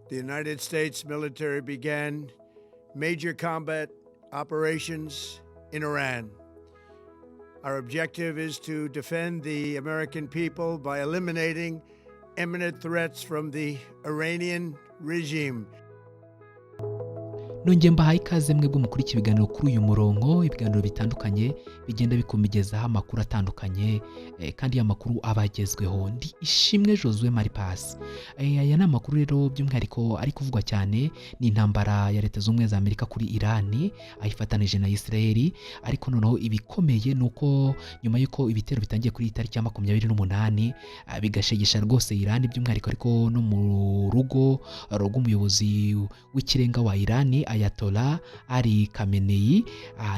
the United States military began major combat operations in Iran. Our objective is to defend the American people by eliminating imminent threats from the Iranian regime. Nongeye mbahaye ikaze mwebwe mukurikira ibiganiro kuri uyu murongo, ibiganiro bitandukanye bigenda bikumigezaho amakuru atandukanye kandi amakuru abagezweho. Ndi Ishimwe Josue Maripasi. Aya ni amakuru rero by'umwihariko ari kuvugwa cyane ni intambara ya Leta z'Ubumwe za Amerika kuri Iran ayifatanije na Israel, ariko noneho ibikomeye nuko nyuma yuko ibitero bitangiye kuri tariki ya 28 bigashegesha rwose Iran by'umwihariko ariko no mu rugo rw'umuyobozi w'ikirenga wa Iran Ayatollah Ali Khamenei.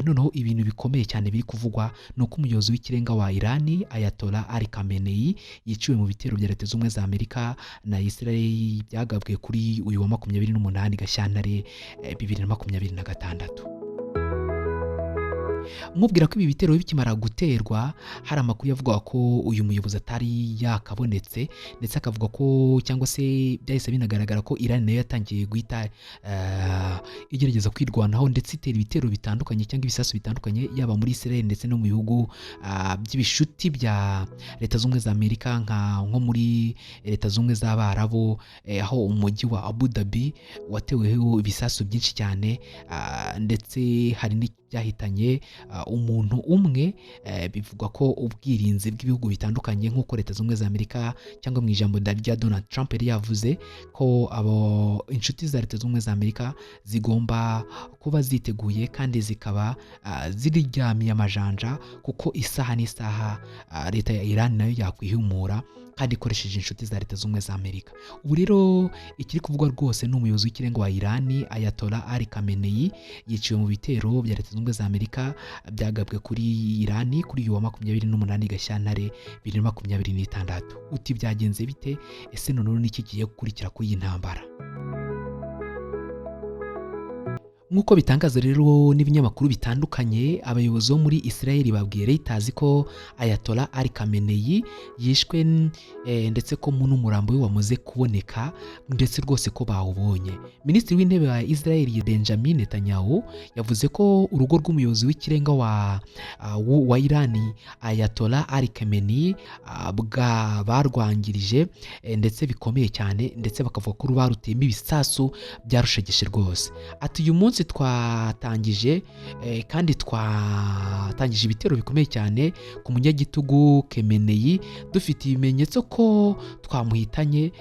Noneho ibintu bikomeye cyane biri kuvugwa nuko umuyobozi w'ikirenga wa Iran Ayatollah Ali Khamenei yiciwe mu bitero bya Leta z'Ubumwe za Amerika na Israel byagabwe kuri uyu wa 28 Gashyantare 2026. Mubwira ko ibi bitero bikimara guterwa hari amakuru yavuga ko uyu muyobozi atari yakabonetse, ndetse akavuga ko cyangwa se byahise binagaragara ko Iran nayo yatangiye guhita igerageza kwirwanaho ndetse itera ibitero bitandukanye cyangwa ibisasu bitandukanye yaba muri Israel ndetse no mu bihugu by'ibishuti bya Leta z'Ubumwe za Amerika nko muri Leta z'Ubumwe z'Abarabu, aho umujyi wa Abu Dhabi wateweho ibisasu byinshi cyane ndetse hari n'ibyahitanye umuntu umwe. Bivugwa ko ubwirinzi bw'ibihugu bitandukanye nk'uko Leta z'Ubumwe za Amerika cyangwa mu ijambo rya Donald Trump yari yavuze ko inshuti za Leta z'Ubumwe za Amerika zigomba kuba ziteguye kandi zikaba ziryamiye amajanja, kuko isaha n'isaha Leta ya Iran nayo yakwihumura kandi ikoresheje inshuti za Leta z'Ubumwe za Amerika. Ubu rero ikiri kuvugwa rwose ni umuyobozi w'ikirenga wa Iran Ayatollah Ali Khamenei yiciwe mu bitero bya Leta z'Ubumwe za Amerika byagabwe kuri Iran kuri uyu wa 28 Gashyantare 2026. Uti byagenze bite? Ese none n'iki kigiye gukurikira kuri iyi ntambara? Nk'uko bitangaza rero n'ibinyamakuru bitandukanye, abayobozi bo muri Israel babwiye Reuters ko Ayatollah Ali Khamenei yishwe ndetse ko n'umurambo we wamaze kuboneka ndetse rwose ko bawubonye. Minisitiri w'intebe wa Israel Benjamin Netanyahu yavuze ko urugo rw'umuyobozi w'ikirenga wa Iran Ayatollah Ali Khamenei barwangirije ndetse bikomeye cyane, ndetse bakavuga ko baruteyemo ibisasu byarushegeshe rwose. Ati uyu munsi twatangije ibitero bikomeye cyane ku munyagitugu Khamenei, dufite ibimenyetso ko twamuhitanye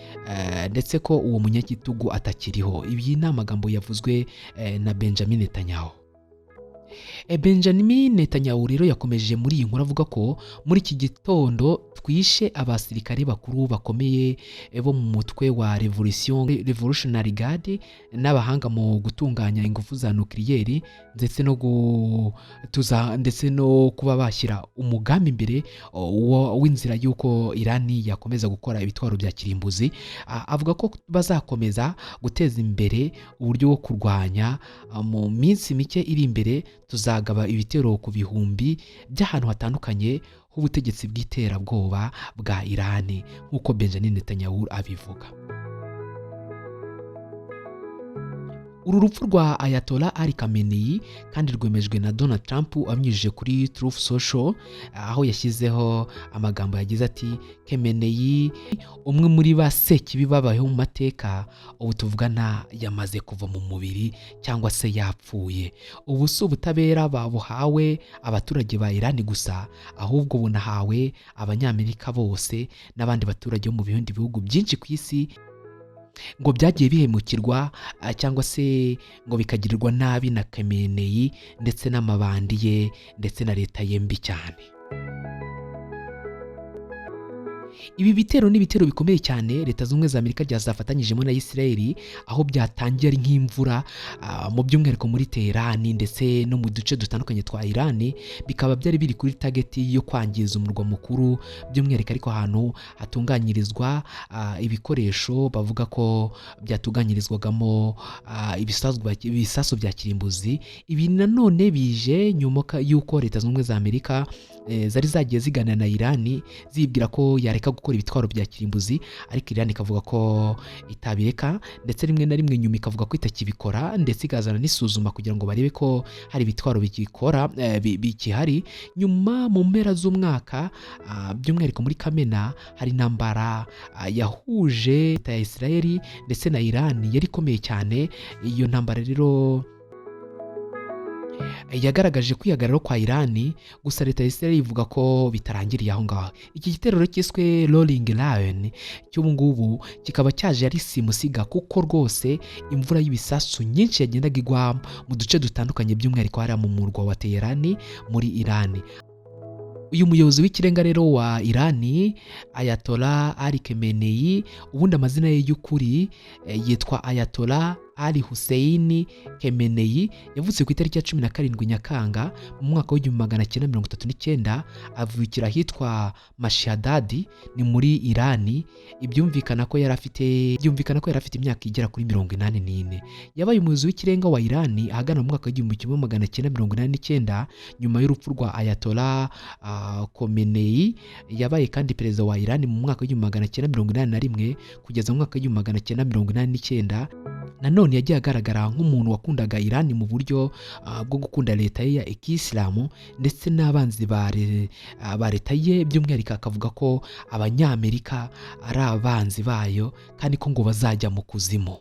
ndetse ko uwo munyagitugu atakiriho. Ibi ni amagambo yavuzwe na Benjamin Netanyahu. Benjamin Netanyahu rero yakomeje muri iyi nkuru avuga ko muri iki gitondo twishe abasirikare bakuru bakomeye bo mu mutwe wa Revolutionary Guard n'abahanga mu gutunganya ingufu za nucleaire ndetse no kuba bashyira umugambi imbere w'inzira y'uko Iran yakomeza gukora ibitwaro bya kirimbuzi. Avuga ko bazakomeza guteza imbere uburyo bwo kurwanya. Mu minsi mike iri imbere tuzagaba ibitero ku bihumbi by'ahantu hatandukanye h'ubutegetsi bw'iterabwoba bwa Iran, nk'uko Benjamin Netanyahu abivuga. Uru rupfu rwa Ayatollah Ali Khamenei kandi rwemejwe na Donald Trump abinyujije kuri Truth Social, aho yashyizeho amagambo yagize ati Khamenei umwe muri ba sekibi babayeho mu mateka, ubu tuvugana yamaze kuva mu mubiri cyangwa se yapfuye. Ubu si ubutabera babuhawe abaturage ba Iran gusa, ahubwo bunahawe abanyamerika bose n'abandi baturage bo mu bindi bihugu byinshi ku isi ngo byagiye bihemukirwa cyangwa se ngo bikagirirwa nabi na Khamenei ndetse n'amabandi ye ndetse na leta ye mbi cyane. Ibi bitero ni ibitero bikomeye cyane Leta z'Ubumwe za Amerika byazafatanyijemo na Israel, aho byatangiye ari nk'imvura mu by'umwihariko muri Tehran ndetse no mu duce dutandukanye twa Iran. Bikaba byari biri kuri target yo kwangiza umurwa mukuru, by'umwihariko ariko ahantu hatunganyirizwa ibikoresho bavuga ko byatunganyirizwagamo ibisasu bya kirimbuzi. Ibi nanone bije nyuma y'uko Leta z'Ubumwe za Amerika zari zagiye zigana na Irani zibwira ko yareka gukora ibitwaro bya kirimbuzi, ariko Irani ikavuga ko itabireka, ndetse rimwe na rimwe nyuma ikavuga ko itakibikora, ndetse ikazana n'isuzuma kugira ngo barebe ko hari ibitwaro bikikora bikihari. Nyuma mu mpera z'umwaka, by'umwihariko muri Kamena, hari intambara yahuje leta ya Israeli ndetse na Irani yari ikomeye cyane. Iyo ntambara rero yagaragaje kwihagararo kwa Irani, gusa leta ya Israel ivuga ko bitarangiriye aho ngaho. Iki gitero cyiswe Rolling Lion cy'ubu ngubu kikaba cyaje ari simusiga, kuko rwose imvura y'ibisasu nyinshi yagendaga igwa mu duce dutandukanye, by'umwihariko hariya mu murwa wa Teherani muri Irani. Uyu muyobozi w'ikirenga rero wa Irani, Ayatollah Ali Khamenei, ubundi amazina ye y'ukuri yitwa Ayatollah Ali Hussein Khamenei, yavutse ku itariki ya 17 Nyakanga mu mwaka wa 1939, avukira ahitwa Mashhadadi, ni muri Irani. Byumvikana ko yari afite imyaka igera kuri 84. Yabaye umuyobozi w'ikirenga wa Irani ahagana mu mwaka wa 1989 nyuma y'urupfu rwa Ayatollah Khamenei. Yabaye kandi perezida wa Irani mu mwaka wa 1981 kugeza mu mwaka wa 1989. Nanone yagiye agaragara nk'umuntu wakundaga Irani mu buryo bwo gukunda leta ye ya Kisilamu, ndetse n'abanzi ba leta ye, by'umwihariko akavuga ko Abanyamerika ari abanzi bayo kandi ko ngo bazajya mu kuzimu.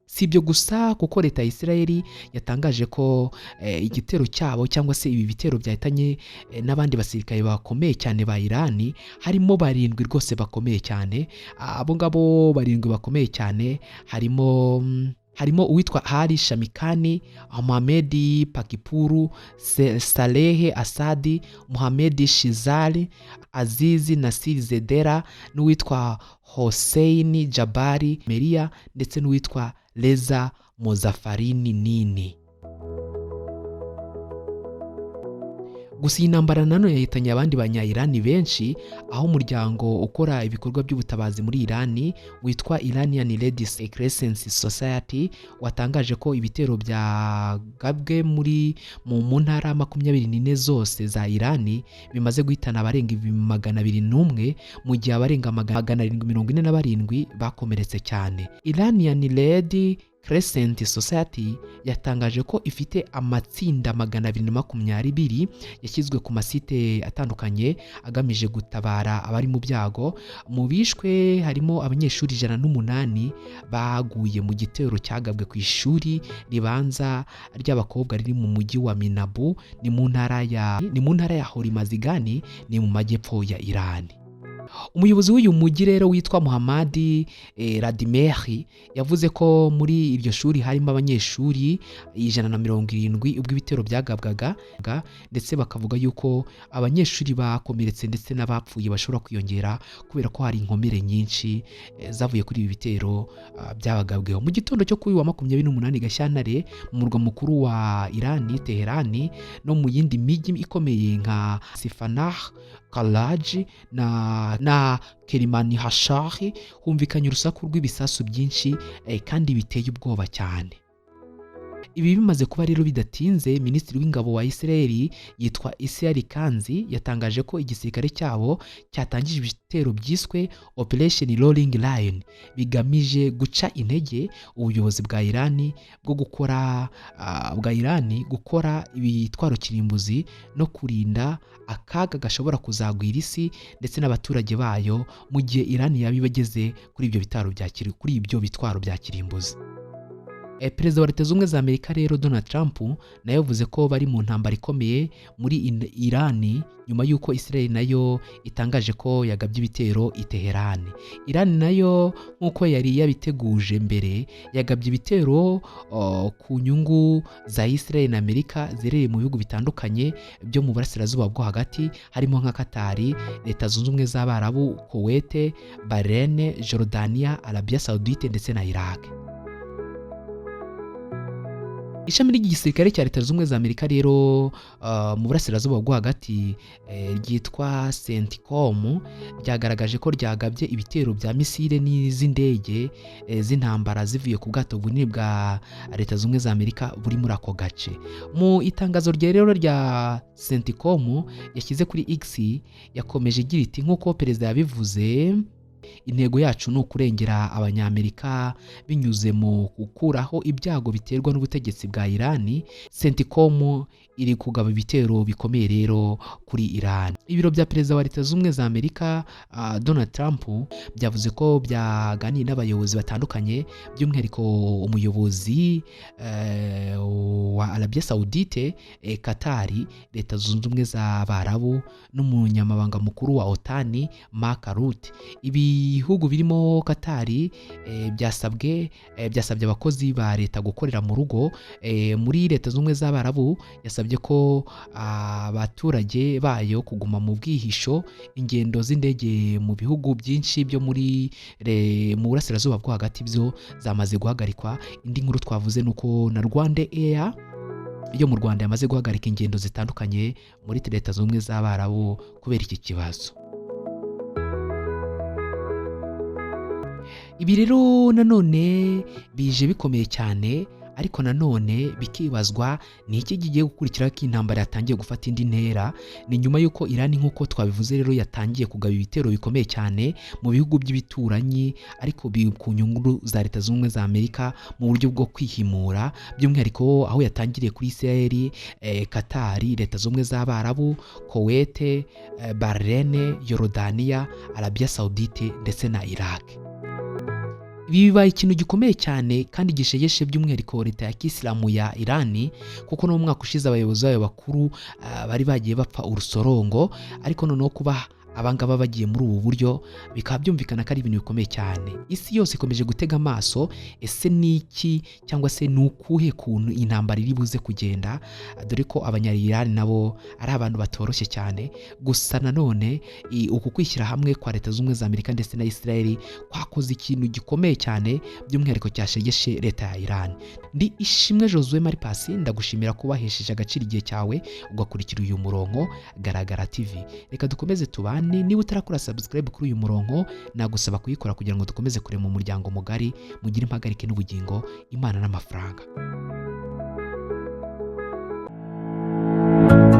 Si ibyo gusa, kuko leta ya Israeli yatangaje ko igitero cyabo cyangwa se ibi bitero byahitanye n'abandi basirikare bakomeye cyane ba Irani, harimo 7 rwose bakomeye cyane. Abo ngabo 7 bakomeye cyane harimo uwitwa Hari Shamikani, Mohamed Pakipuru, Saleh Asadi, Mohamed Shizali, Azizi Nasir Zedera, n'uwitwa Hossein Jabari Meria, ndetse n'uwitwa Reza Mozafarini Nini. Gusa iyi ntambara nanone yahitanye abandi banya-Irani benshi, aho umuryango ukora ibikorwa by'ubutabazi muri Irani witwa Iranian Red Crescent Society watangaje ko ibitero byagabwe mu ntara 24 zose za Irani bimaze guhitana abarenga 201, mu gihe abarenga 747 bakomeretse cyane. Iranian Red Crescent Society yatangaje ko ifite amatsinda 220 yashyizwe ku masite atandukanye agamije gutabara abari mu byago. Mu bishwe harimo abanyeshuri 108 baguye mu gitero cyagabwe ku ishuri ribanza ry'abakobwa riri mu mujyi wa Minabu, ni mu ntara ya Horimazigani, ni mu majyepfo ya Irani. Umuyobozi w'uyu mujyi rero witwa Muhammad Radimeri yavuze ko muri iryo shuri harimo abanyeshuri 170 ubwo ibitero byagabwaga, ndetse bakavuga yuko abanyeshuri bakomeretse ndetse n'abapfuye bashobora kwiyongera kubera ko hari inkomere nyinshi zavuye kuri ibi bitero byabagabweho. Mu gitondo cyo kuri wa 28 Gashyantare mu murwa mukuru wa Irani Teherani no mu yindi mijyi ikomeye nka Sifanah, Karaji na Kerimani Hashahi humvikanye urusaku rw'ibisasu byinshi kandi biteye ubwoba cyane. Ibi bimaze kuba rero bidatinze, Minisitiri w'Ingabo wa Israeli yitwa Israel Kanzi yatangaje ko igisirikare cyabo cyatangije ibitero byiswe Operation Rolling Lion bigamije guca intege ubuyobozi bwa Irani gukora ibitwaro kirimbuzi no kurinda akaga gashobora kuzagwira isi ndetse n'abaturage bayo mu gihe Irani yaba ibageze kuri ibyo bitwaro bya kirimbuzi. Perezida wa Leta Zunze Ubumwe za Amerika rero Donald Trump nayo yavuze ko bari mu ntambara ikomeye muri Irani nyuma y'uko Israel nayo itangaje ko yagabye ibitero i Teherani. Irani nayo nk'uko yari yabiteguje mbere yagabye ibitero ku nyungu za Israel na Amerika zirereye mu bihugu bitandukanye byo mu burasirazuba bwo hagati, harimo nka Katari, Leta Zunze Ubumwe z'Abarabu, Kuwait, Bahrain, Jordania, Arabia Saudite ndetse na Iraq. ishami ry'igisirikare cya Leta Zunze Ubumwe za Amerika rero mu burasirazuba bwo hagati ryitwa CENTCOM ryagaragaje ko ryagabye ibitero bya misile n'iz'indege z'intambara zivuye ku bwato bunini bwa Leta Zunze Ubumwe za Amerika buri muri ako gace. Mu itangazo rero rya CENTCOM yashyize kuri X yakomeje igira iti nk'uko perezida yabivuze, intego yacu ni ukurengera abanyamerika binyuze mu gukuraho ibyago biterwa n'ubutegetsi bwa Irani. CENTCOM iri kugaba ibitero bikomeye rero kuri Iran. Ibiro bya perezida wa Leta Zunze Ubumwe za Amerika Donald Trump byavuze ko byaganiye n'abayobozi batandukanye, by'umwihariko umuyobozi wa Arabia Saudite, Qatar, Leta Zunze Ubumwe z'Abarabu n'umunyamabanga mukuru wa OTAN Mark Rutte. Ibihugu birimo Qatar byasabye abakozi ba leta gukorera mu rugo. Muri Leta Zunze Ubumwe z'Abarabu yasabye ko abaturage bayo kuguma mu bwihisho. Ingendo z'indege mu bihugu byinshi byo mu burasirazuba bwo hagati byo zamaze guhagarikwa. Indi nkuru twavuze nuko na Rwanda Air yo mu Rwanda yamaze guhagarika ingendo zitandukanye muri Leta Zunze Ubumwe z'Abarabu kubera iki kibazo. Ibi rero nanone bije bikomeye cyane, ariko nanone bikibazwa ni iki kigiye gukurikira ko intambara yatangiye gufata indi ntera. Ni nyuma y'uko Iran nk'uko twabivuze rero yatangiye kugaba ibitero bikomeye cyane mu bihugu by'ibituranyi, ariko ku nyungu za Leta Zunze Ubumwe za Amerika mu buryo bwo kwihimura, by'umwihariko aho yatangiriye kuri Israel, Qatar, Leta Zunze Ubumwe z'Abarabu, Kuwait, Bahrain, Yorodaniya, Arabia Saudite ndetse na Iraq. Ibi bibaye ikintu gikomeye cyane kandi gishegeshe, by'umwihariko leta ya Kisilamu ya Irani, kuko no mu mwaka ushize abayobozi bayo bakuru bari bagiye bapfa urusorongo, ariko noneho kuba abangaba bagiye muri ubu buryo bikaba byumvikana ko ari ibintu bikomeye cyane. Isi yose ikomeje gutega amaso, ese niki cyangwa se nukuhe kuntu intambara iri buze kugenda, dore ko abanyayirani nabo ari abantu batoroshye cyane. Gusa nanone uku kwishyira hamwe kwa Leta Zunze Ubumwe za Amerika ndetse na Israel kwakoze ikintu gikomeye cyane, by'umwihariko cyashegeshe leta ya Iran. Ndi Ishimwe Josue Maripasi, ndagushimira kuba wahesheje agaciro igihe cyawe ugakurikira uyu murongo Garagara TV. Reka dukomeze tubane. Niba utarakora subscribe kuri uyu murongo, nagusaba kuyikora kugira ngo dukomeze kurema umuryango mugari, mugire impagarike n'ubugingo, Imana n'amafaranga.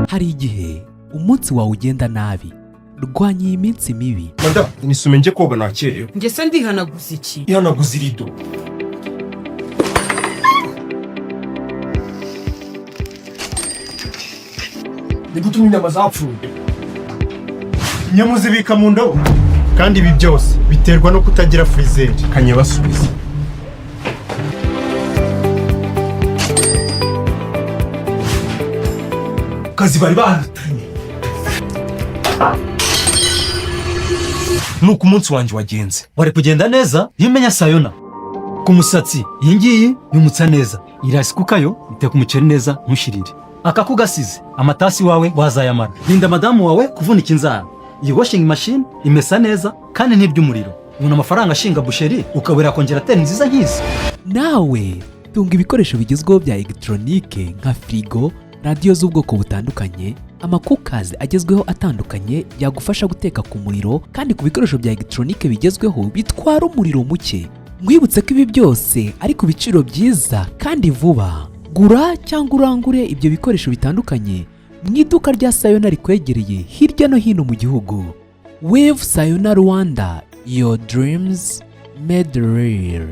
Hari igihe umunsi wawe ugenda nabi, rwanya iyi minsi mibi. Manda, nisume nje koga nakerewe. Nge se ndihanaguza iki? Ihanaguza irido. Ni gutuma inyama zapfuye. Inyama uzibika mu ndobo. Kandi ibi byose biterwa no kutagira freezer. Kanye basubiza. Kazi bari bahatanye. Nuko umunsi wanjye wagenze. Wari kugenda neza iyo umenya Sayona. Ku musatsi iyi ngiyi yumutsa neza, irasi kukayo iteka umuceri neza ntushirire. Akakugasize amatasi wawe wazayamara. Linda madamu wawe kuvunika inzara. Iyi washing machine imesa neza kandi ntiby'umuriro. Ubona amafaranga ashinga busheri ukabura kongerateri nziza nk'izi. Nawe tunga ibikoresho bigezweho bya electronique nka frigo, radio z'ubwoko butandukanye, amakukazi agezweho atandukanye yagufasha guteka ku muriro, kandi ku bikoresho bya electronique bigezweho bitwara umuriro muke. Mwibutse ko ibi byose ari ku biciro byiza kandi vuba. Gura cyangwa urangure ibyo bikoresho bitandukanye mu iduka rya Sayona rikwegereye hirya no hino mu gihugu. Wave Sayona Rwanda, your dreams made real.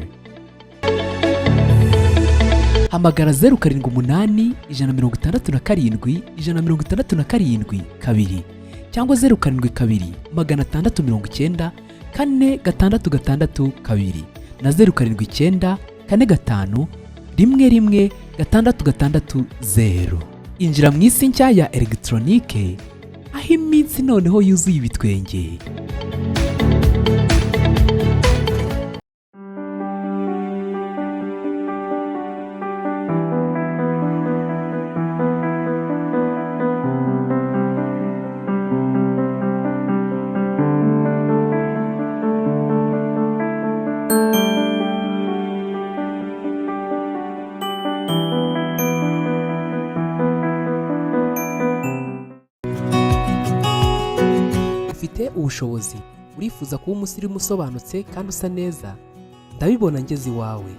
Hamagara 078 167 167 2 cyangwa 072 690 466 2 na 079 45 11 660. Injira mu isi nshya ya electronique, aho iminsi noneho yuzuye ibitwenge. ubushobozi, urifuza kuba umusirimu usobanutse kandi usa neza? Ndabibona ngeze iwawe.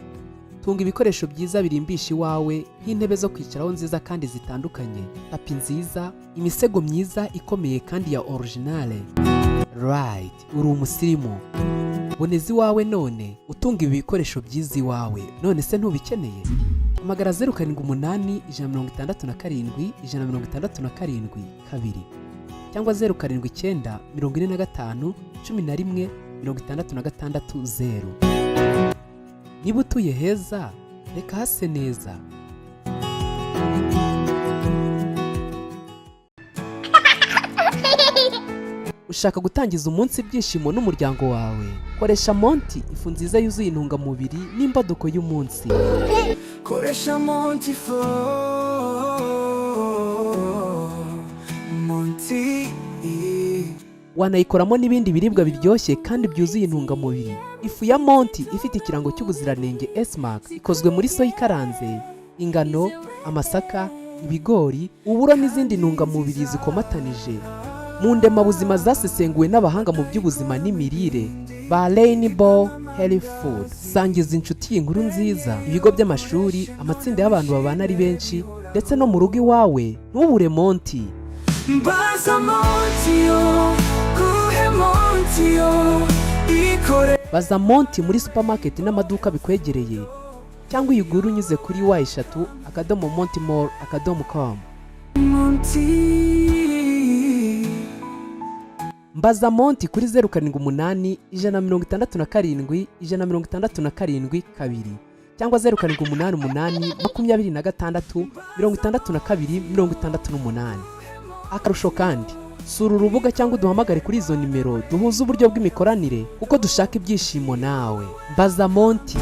Tunga ibikoresho byiza birimbisha iwawe nk'intebe zo kwicaraho nziza kandi zitandukanye, tapi nziza, imisego myiza ikomeye kandi ya originale. Right, uri umusirimu. Boneza iwawe none, utunga ibi bikoresho byiza iwawe. None se ntubikeneye? Hamagara 078 167 167 2 cyangwa 079 45 11 66 0. Niba utuye heza, reka hase neza. Ushaka gutangiza umunsi ibyishimo n'umuryango wawe? Koresha Monty, ifu nziza yuzuye intungamubiri n'imbaduko y'umunsi. Koresha Monty Monty. Wanayikoramo n'ibindi biribwa biryoshye kandi byuzuye intungamubiri. Ifu ya Monty ifite ikirango cy'ubuziranenge S-Mark, ikozwe muri soya ikaranze, ingano, amasaka, ibigori, uburo n'izindi ntungamubiri zikomatanije mu ndemabuzima zasesenguwe n'abahanga mu by'ubuzima n'imirire ba Rainbow Health Food. Sangiza inshuti y'inkuru nziza, ibigo by'amashuri, amatsinda y'abantu babana ari benshi, ndetse no mu rugo iwawe. Ntubure Monty. Baza Monty kuhe Monty ikore. Baza Monty muri supermarket n'amaduka bikwegereye, cyangwa uyigure unyuze kuri y3.montimall.com. Mbaza Monty kuri 078 167 167 2 cyangwa 0788 26 62 68. Akarusho kandi, sura urubuga cyangwa uduhamagare kuri izo nimero duhuza uburyo bw'imikoranire kuko dushaka ibyishimo nawe. Mbaza Monty.